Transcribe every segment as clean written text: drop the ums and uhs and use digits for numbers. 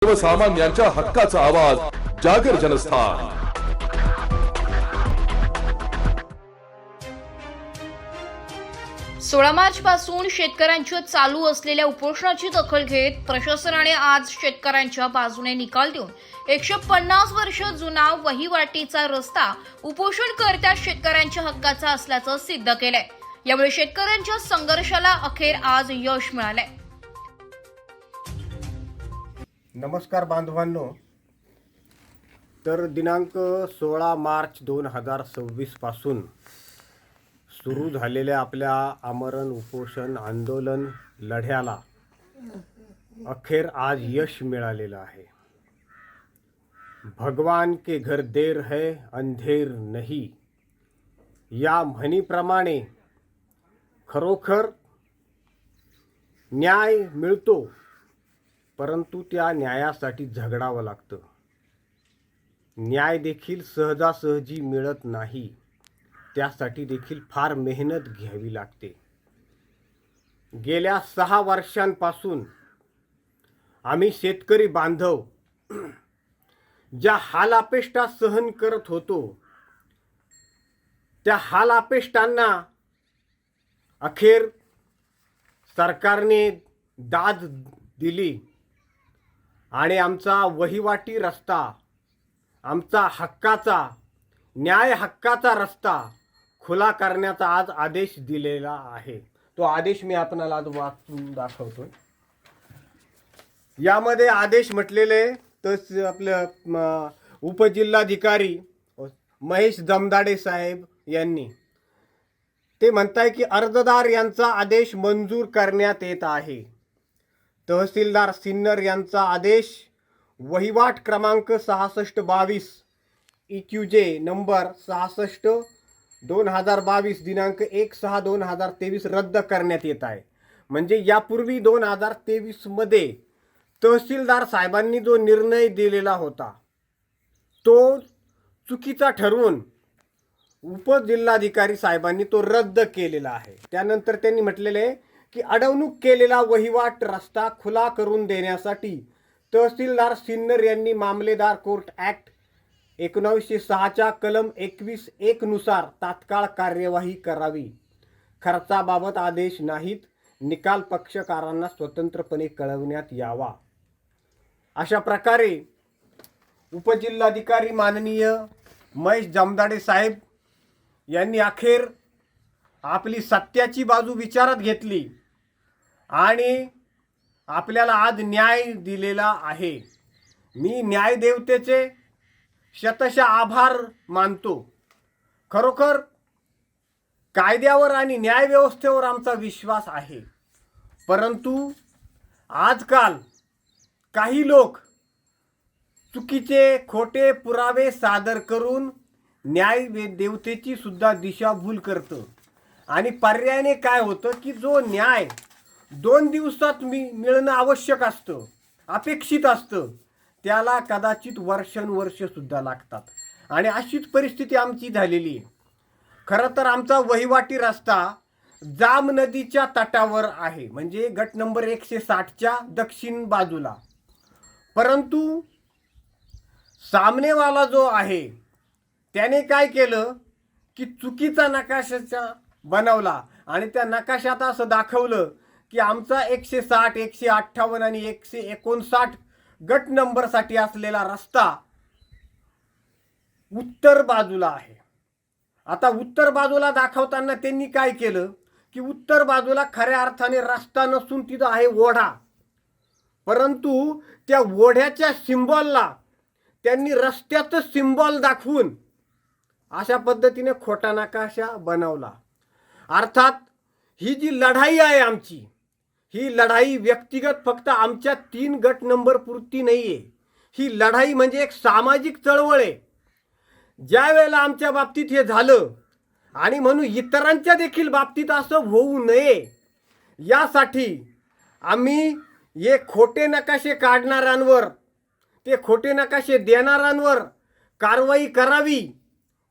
सर्वसामान्यांच्या हक्काचा आवाज जागर जनस्थान। 16 मार्च पासून शेतकऱ्यांच्या चालू असलेल्या उपोषणाची दखल घेत प्रशासनाने आज शेतकऱ्यांच्या बाजूने निकाल देऊन 150 वर्ष जुना वहिवाटीचा रस्ता उपोषणकर्त्या शेतकऱ्यांच्या हक्काचा असल्याचं सिद्ध केलंय। यामुळे शेतकऱ्यांच्या संघर्षाला अखेर आज यश मिळालंय। नमस्कार बांधवांनो, तर दिनांक 16 मार्च 2026 पासून सुरू झालेल्या आपल्या आमरण उपोषण आंदोलन लढ्याला अखेर आज यश मिळालेलं आहे। भगवान के घर देर है अंधेर नहीं या म्हणीप्रमाणे खरोखर न्याय मिळतो, परंतु त्या न्यायासाठी झगडावं लागतं। न्याय देखील सहजासहजी मिळत नाही, त्यासाठी देखील फार मेहनत घ्यावी लागते। गेल्या 6 वर्षांपासून आम्ही शेतकरी बांधव ज्या हालापेष्टा सहन करत होतो, त्या हालापेष्टांना अखेर सरकारने दाद दिली आणि आमचा वहिवाटी रस्ता, आमचा हक्काचा न्याय हक्काचा रस्ता खुला करण्याचा आज आदेश दिलेला आहे। तो आदेश मी आपल्याला आज वाचून दाखवतो। यामध्ये आदेश म्हटलेले तर आपलं उपजिल्हाधिकारी महेश जमदाडे साहेब यांनी ते म्हणताय की अर्जदार यांचा आदेश मंजूर करण्यात येत आहे। तहसीलदार सिन्नर यांचा आदेश वहिवाट क्रमांक 6622 EQJ नंबर 66/2022 दिनांक 1/6/2023 रद्द करण्यात येत आहे। म्हणजे यापूर्वी 2023 मध्ये तहसीलदार साहेबांनी जो निर्णय दिलेला होता तो चुकीचा ठरवून उपजिल्हाधिकारी साहेबांनी तो रद्द केलेला आहे। त्यानंतर त्यांनी म्हटलेले की अडवणूक केलेला वहिवाट रस्ता खुला करून देण्यासाठी तहसीलदार सिन्नर यांनी मामलेदार कोर्ट ॲक्ट 1906च्या कलम 21(1) नुसार तात्काळ कार्यवाही करावी। खर्चाबाबत आदेश नाहीत, निकाल पक्षकारांना स्वतंत्रपणे कळवण्यात यावा। अशा प्रकारे उपजिल्हाधिकारी माननीय महेश जमदाडे साहेब यांनी अखेर आपली सत्याची बाजू विचारात घेतली आणि आपल्याला आज न्याय दिलेला आहे। मी न्यायदेवतेचे शतशः आभार मानतो। खरोखर कायद्यावर आणि न्यायव्यवस्थेवर आमचा विश्वास आहे, परंतु आजकाल काही लोक चुकीचे खोटे पुरावे सादर करून न्यायदेवतेची सुद्धा दिशाभूल करतं आणि पर्यायाने काय होतं की जो न्याय 2 दिवसात मिळणं आवश्यक असतं, अपेक्षित असतं, त्याला कदाचित वर्षानुवर्ष सुद्धा लागतात आणि अशीच परिस्थिती आमची झालेली आहे। खरं तर आमचा वहिवाटी रस्ता जाम नदीच्या तटावर आहे, म्हणजे गट नंबर 160च्या दक्षिण बाजूला, परंतु सामनेवाला जो आहे त्याने काय केलं की चुकीचा नकाशा बनवला आणि त्या नकाशात असं दाखवलं की आमचा 160, 158 आणि 159 गट नंबरसाठी असलेला रस्ता उत्तर बाजूला आहे। आता उत्तर बाजूला दाखवताना त्यांनी काय केलं की उत्तर बाजूला खऱ्या अर्थाने रस्ता नसून तिथं आहे ओढा, परंतु त्या ओढ्याच्या सिम्बॉलला त्यांनी रस्त्याचं सिम्बॉल दाखवून अशा पद्धतीने खोटा नकाशा बनवला। अर्थात ही जी लढाई आहे आमची, ही लढाई व्यक्तिगत फक्त आमच्या 3 गट नंबर पुरती नाही आहे। ही लढाई म्हणजे एक सामाजिक चळवळ आहे। ज्या वेळेला आमच्या बाबतीत हे झालं आणि म्हणून इतरांच्या देखील बाबतीत असं होऊ नये यासाठी आम्ही हे खोटे नकाशे काढणाऱ्यांवर, ते खोटे नकाशे देणाऱ्यांवर कारवाई करावी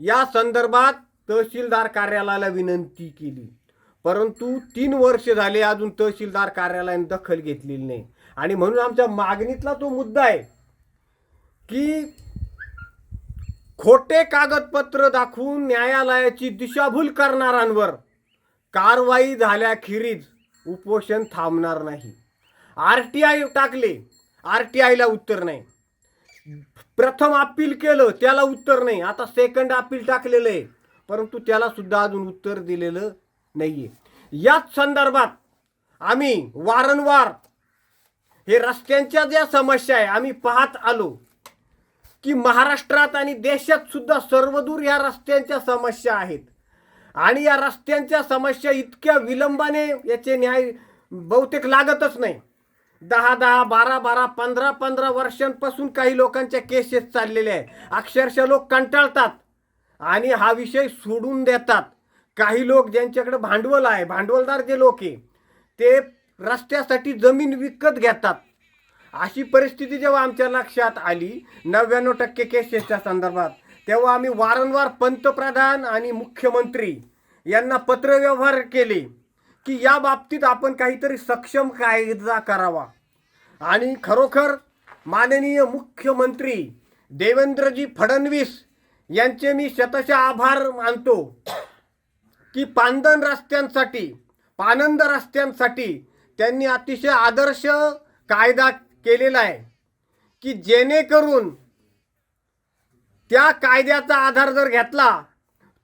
या संदर्भात तहसीलदार कार्यालयाला विनंती केली, परंतु 3 वर्ष झाले अजून तहसीलदार कार्यालयाने दखल घेतलेली नाही आणि म्हणून आमच्या मागणीतला तो मुद्दा आहे की खोटे कागदपत्र दाखवून न्यायालयाची दिशाभूल करणाऱ्यांवर कारवाई झाल्याखेरीज उपोषण थांबणार नाही. RTI टाकले, RTIला उत्तर नाही. प्रथम अपील केलं, त्याला उत्तर नाही. आता सेकंड अपील टाकलेलं आहे, परंतु त्याला सुद्धा अजून उत्तर दिलेलं नाहीये. याच संदर्भात आम्ही वारंवार हे रस्त्यांच्या ज्या समस्या आहे आम्ही पाहत आलो की महाराष्ट्रात आणि देशात सुद्धा सर्वदूर या रस्त्यांच्या समस्या आहेत. आणि या रस्त्यांच्या समस्या इतक्या विलंबाने याचे न्याय बहुतेक लागतच नाही. 10-10, 12-12, 15-15 वर्षांपासून काही लोकांच्या केसेस चाललेल्या आहे. अक्षरशः लोक कंटाळतात आणि हा विषय सोडून देतात. काही लोक ज्यांच्याकडे भांडवल आहे, भांडवलदार जे लोक आहे, ते रस्त्यासाठी जमीन विकत घेतात. अशी परिस्थिती जेव्हा आमच्या लक्षात आली 99% केसेसच्या संदर्भात, तेव्हा आम्ही वारंवार पंतप्रधान आणि मुख्यमंत्री यांना पत्रव्यवहार केले की या बाबतीत आपण काहीतरी सक्षम कायदा करावा. आणि खरोखर माननीय मुख्यमंत्री देवेंद्रजी फडणवीस यांचे मी शतशः आभार मानतो की पांदण पानंद रस्त्यांसाठी त्यांनी अतिशय आदर्श कायदा केलेला आहे की जेणेकरून त्या कायद्याचा आधार जर घेतला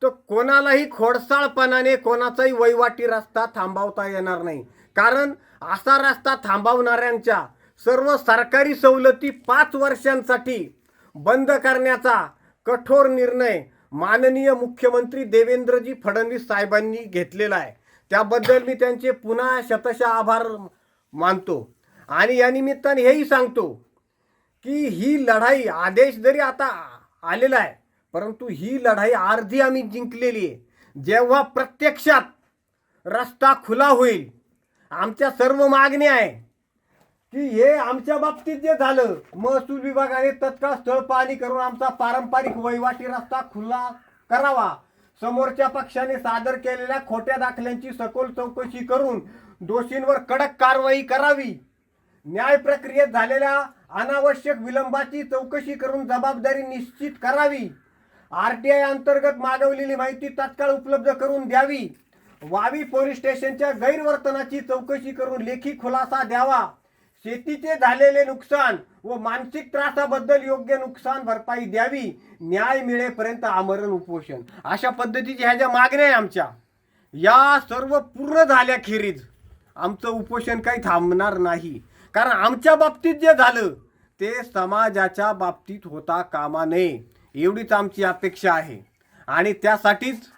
तर कोणालाही खोडसाळपणाने कोणाचाही वहिवाटी रस्ता थांबवता येणार नाही. कारण असा रस्ता थांबवणाऱ्यांच्या सर्व सरकारी सवलती 5 वर्षांसाठी बंद करण्याचा कठोर निर्णय माननीय मुख्यमंत्री देवेंद्रजी फडणवीस साहेबांनी घेतलेला आहे. त्याबद्दल मी त्यांचे पुन्हा शतशः आभार मानतो. आणि या निमित्ताने हेही सांगतो की ही लढाई, आदेश जरी आता आलेला आहे, परंतु ही लढाई अर्धी आम्ही जिंकलेली आहे. जेव्हा प्रत्यक्षात रस्ता खुला होईल, आमच्या सर्व मागण्या आहे की हे आमच्या बाबतीत जे झालं, महसूल विभागाने तत्काळ स्थळ पाहणी करून आमचा पारंपरिक वहिवाटी रस्ता खुला करावा. समोरच्या पक्षाने सादर केलेल्या खोट्या दाखल्यांची सखोल चौकशी करून दोषींवर कडक कारवाई करावी. न्याय प्रक्रियेत झालेल्या अनावश्यक विलंबाची चौकशी करून जबाबदारी निश्चित करावी. RTI अंतर्गत मागवलेली माहिती तात्काळ उपलब्ध करून द्यावी. वावी पोलीस स्टेशनच्या गैरवर्तनाची चौकशी करून लेखी खुलासा द्यावा. शेतीचे झालेले नुकसान व मानसिक त्रासाबद्दल योग्य नुकसान भरपाई द्यावी. न्याय मिळेपर्यंत आमरण उपोषण. अशा पद्धतीच्या ह्या ज्या मागण्या आहे आमच्या, या सर्व पूर्ण झाल्याखेरीज आमचं उपोषण काही थांबणार नाही. कारण आमच्या बाबतीत जे झालं ते समाजाच्या बाबतीत होता कामा नये, एवढीच आमची अपेक्षा आहे. आणि त्यासाठीच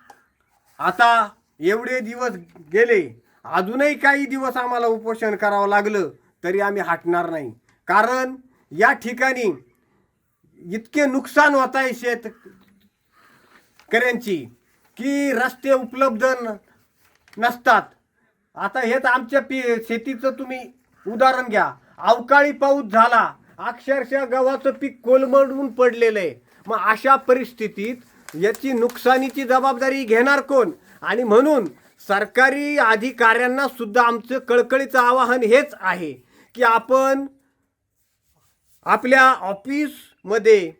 आता एवढे दिवस गेले, अजूनही काही दिवस आम्हाला उपोषण करावं लागलं तरी आम्ही हटणार नाही. कारण या ठिकाणी इतके नुकसान होत आहे शेतकऱ्यांची की रस्ते उपलब्ध नसतात. आता हेच आमच्या शेतीचं तुम्ही उदाहरण घ्या. अवकाळी पाऊस झाला, अक्षरशः गव्हाचं पीक कोलमडून पडलेलं आहे. मग अशा परिस्थितीत याची नुकसानीची जबाबदारी घेणार कोण? आणि म्हणून सरकारी अधिकाऱ्यांना सुद्धा आमचं कळकळीचं आवाहन हेच आहे की आपण आपल्या ऑफिसमध्ये,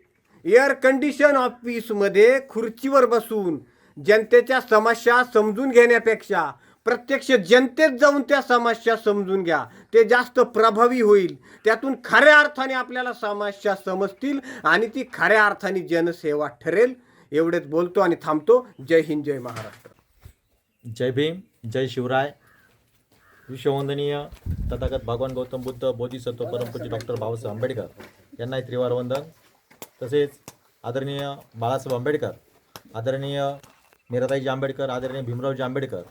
एअर कंडिशन ऑफिसमध्ये खुर्चीवर बसून जनतेच्या समस्या समजून घेण्यापेक्षा प्रत्यक्ष जनतेत जाऊन त्या समस्या समजून घ्या. ते जास्त प्रभावी होईल. त्यातून खऱ्या अर्थाने आपल्याला समस्या समजतील आणि ती खऱ्या अर्थाने जनसेवा ठरेल. एवढेच बोलतो आणि थांबतो. जय हिंद, जय महाराष्ट्र. जय भीम, जय शिवराय. विश्ववंदनीय तथागत भगवान गौतम बुद्ध बोधिसत्व परमपूज्य डॉक्टर बाबासाहेब आंबेडकर यांना त्रिवार वंदन. तसेच आदरणीय बाळासाहेब आंबेडकर, आदरणीय मीराताईजी आंबेडकर, आदरणीय भीमरावजी आंबेडकर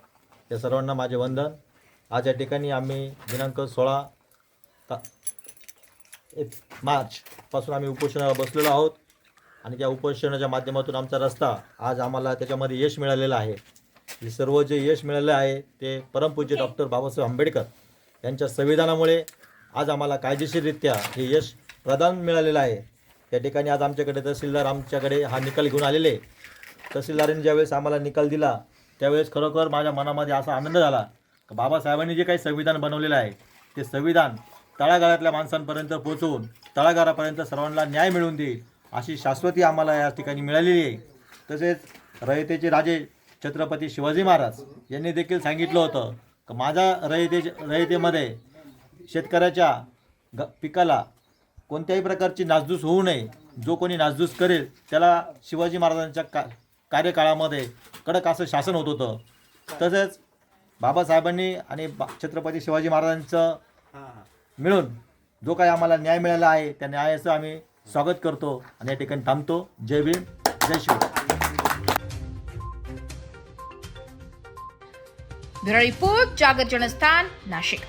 या सर्वांना माझे वंदन. आज या ठिकाणी आम्ही दिनांक 16 मार्चपासून आम्ही उपोषणाला बसलेलो आहोत आणि त्या उपोषणाच्या माध्यमातून आमचा रस्ता आज आम्हाला त्याच्यामध्ये यश मिळालेलं आहे. हे सर्व जे यश मिळालं आहे ते परमपूज्य डॉक्टर बाबासाहेब आंबेडकर यांच्या संविधानामुळे आज आम्हाला कायदेशीररित्या हे यश प्रदान मिळालेलं आहे. त्या ठिकाणी आज आमच्याकडे तहसीलदार आमच्याकडे हा निकाल घेऊन आलेले. तहसीलदारांनी ज्यावेळेस आम्हाला निकाल दिला त्यावेळेस खरोखर माझ्या मनामध्ये असा आनंद झाला की बाबासाहेबांनी जे काही संविधान बनवलेलं आहे ते संविधान तळागाळातल्या माणसांपर्यंत पोहोचवून तळागाळापर्यंत सर्वांना न्याय मिळवून देईल अशी शाश्वती आम्हाला या ठिकाणी मिळालेली आहे. तसेच रयतेचे राजे छत्रपती शिवाजी महाराज यांनी देखील सांगितलं होतं की माझ्या रयतेमध्ये शेतकऱ्याच्या पिकाला कोणत्याही प्रकारची नासधूस होऊ नये. जो कोणी नासधूस करेल त्याला शिवाजी महाराजांच्या कार्यकाळामध्ये कडक असं शासन होत होतं. तसेच बाबासाहेबांनी आणि छत्रपती शिवाजी महाराजांचं मिळून जो काही आम्हाला न्याय मिळाला आहे त्या न्यायाचं आम्ही स्वागत करतो आणि या ठिकाणी थांबतो. जय भीम, जय शिवराय. ब्युरो रिपोर्ट, जागर जनस्थान, नाशिक.